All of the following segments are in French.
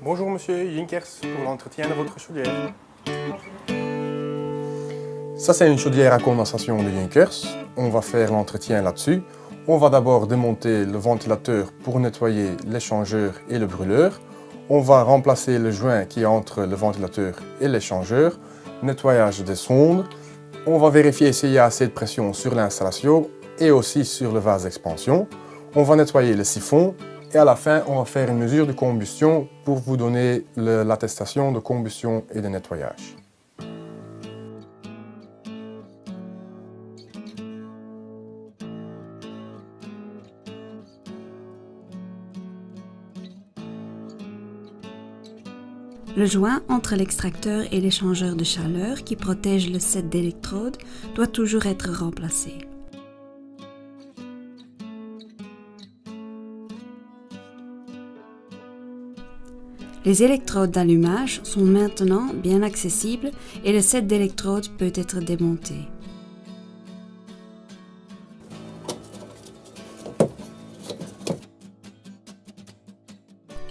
Bonjour monsieur Jinkers pour l'entretien de votre chaudière. Ça c'est une chaudière à condensation de Jinkers. On va faire l'entretien là-dessus. On va d'abord démonter le ventilateur pour nettoyer l'échangeur et le brûleur. On va remplacer le joint qui est entre le ventilateur et l'échangeur. Nettoyage des sondes. On va vérifier s'il y a assez de pression sur l'installation et aussi sur le vase d'expansion. On va nettoyer le siphon. Et à la fin, on va faire une mesure de combustion pour vous donner l'attestation de combustion et de nettoyage. Le joint entre l'extracteur et l'échangeur de chaleur qui protège le set d'électrodes doit toujours être remplacé. Les électrodes d'allumage sont maintenant bien accessibles et le set d'électrodes peut être démonté.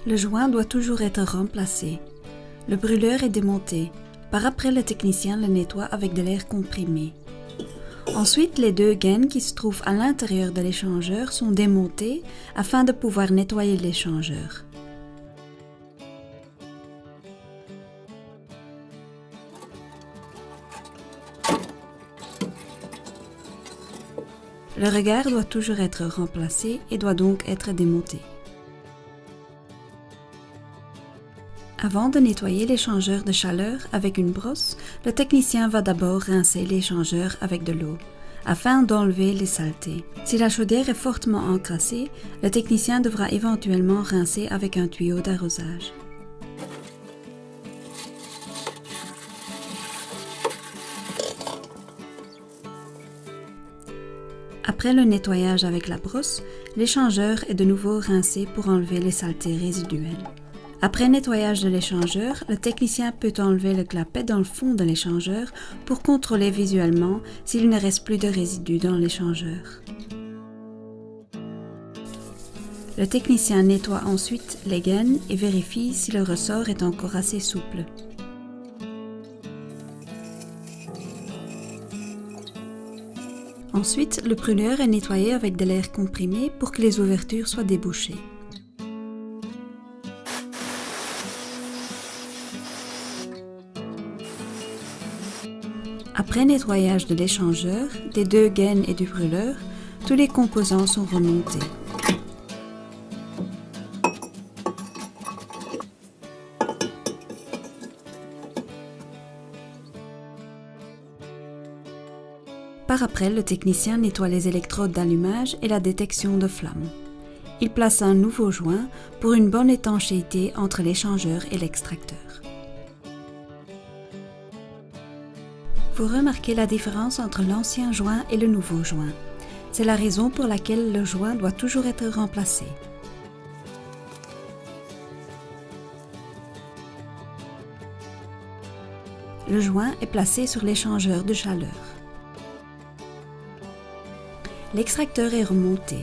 Le joint doit toujours être remplacé. Le brûleur est démonté. Par après, le technicien le nettoie avec de l'air comprimé. Ensuite, les deux gaines qui se trouvent à l'intérieur de l'échangeur sont démontées afin de pouvoir nettoyer l'échangeur. Le regard doit toujours être remplacé et doit donc être démonté. Avant de nettoyer l'échangeur de chaleur avec une brosse, le technicien va d'abord rincer l'échangeur avec de l'eau, afin d'enlever les saletés. Si la chaudière est fortement encrassée, le technicien devra éventuellement rincer avec un tuyau d'arrosage. Après le nettoyage avec la brosse, l'échangeur est de nouveau rincé pour enlever les saletés résiduelles. Après nettoyage de l'échangeur, le technicien peut enlever le clapet dans le fond de l'échangeur pour contrôler visuellement s'il ne reste plus de résidus dans l'échangeur. Le technicien nettoie ensuite les gaines et vérifie si le ressort est encore assez souple. Ensuite, le brûleur est nettoyé avec de l'air comprimé pour que les ouvertures soient débouchées. Après nettoyage de l'échangeur, des deux gaines et du brûleur, tous les composants sont remontés. Par après, le technicien nettoie les électrodes d'allumage et la détection de flammes. Il place un nouveau joint pour une bonne étanchéité entre l'échangeur et l'extracteur. Vous remarquez la différence entre l'ancien joint et le nouveau joint. C'est la raison pour laquelle le joint doit toujours être remplacé. Le joint est placé sur l'échangeur de chaleur. L'extracteur est remonté.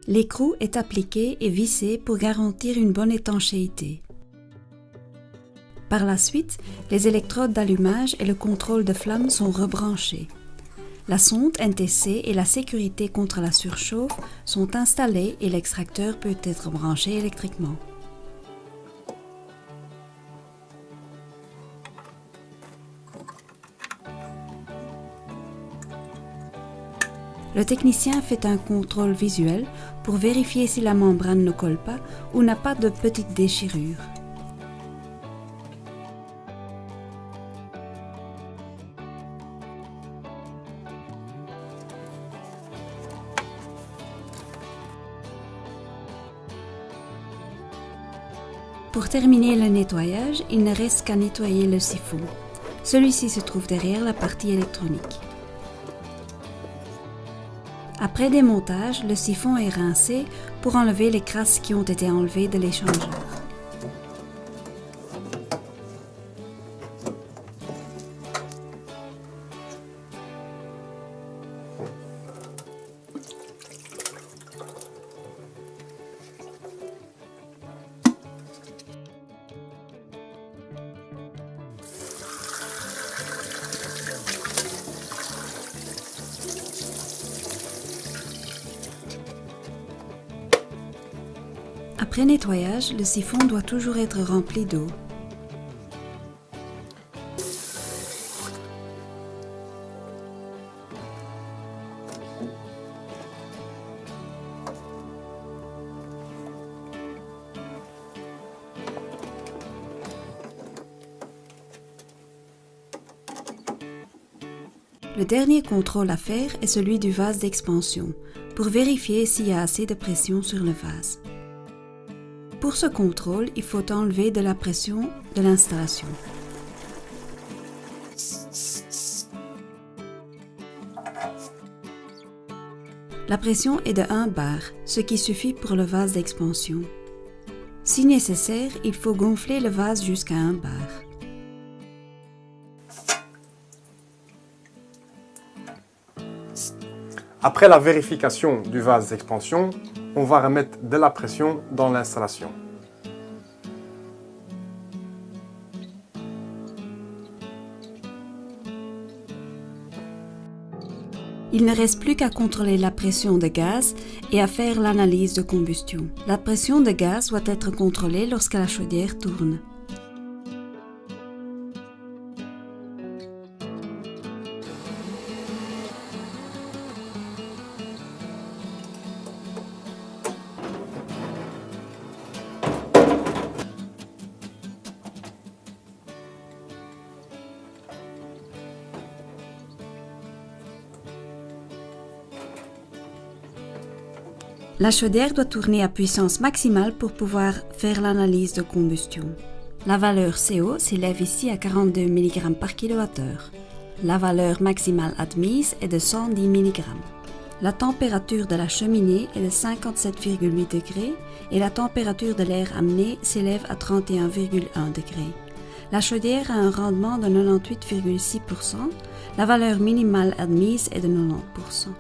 L'écrou est appliqué et vissé pour garantir une bonne étanchéité. Par la suite, les électrodes d'allumage et le contrôle de flamme sont rebranchés. La sonde NTC et la sécurité contre la surchauffe sont installées et l'extracteur peut être branché électriquement. Le technicien fait un contrôle visuel pour vérifier si la membrane ne colle pas ou n'a pas de petites déchirures. Pour terminer le nettoyage, il ne reste qu'à nettoyer le siphon. Celui-ci se trouve derrière la partie électronique. Après démontage, le siphon est rincé pour enlever les crasses qui ont été enlevées de l'échangeur. Après nettoyage, le siphon doit toujours être rempli d'eau. Le dernier contrôle à faire est celui du vase d'expansion, pour vérifier s'il y a assez de pression sur le vase. Pour ce contrôle, il faut enlever de la pression de l'installation. La pression est de 1 bar, ce qui suffit pour le vase d'expansion. Si nécessaire, il faut gonfler le vase jusqu'à 1 bar. Après la vérification du vase d'expansion, on va remettre de la pression dans l'installation. Il ne reste plus qu'à contrôler la pression de gaz et à faire l'analyse de combustion. La pression de gaz doit être contrôlée lorsque la chaudière tourne. La chaudière doit tourner à puissance maximale pour pouvoir faire l'analyse de combustion. La valeur CO s'élève ici à 42 mg par kWh. La valeur maximale admise est de 110 mg. La température de la cheminée est de 57,8 degrés et la température de l'air amené s'élève à 31,1 degrés. La chaudière a un rendement de 98,6%. La valeur minimale admise est de 90%.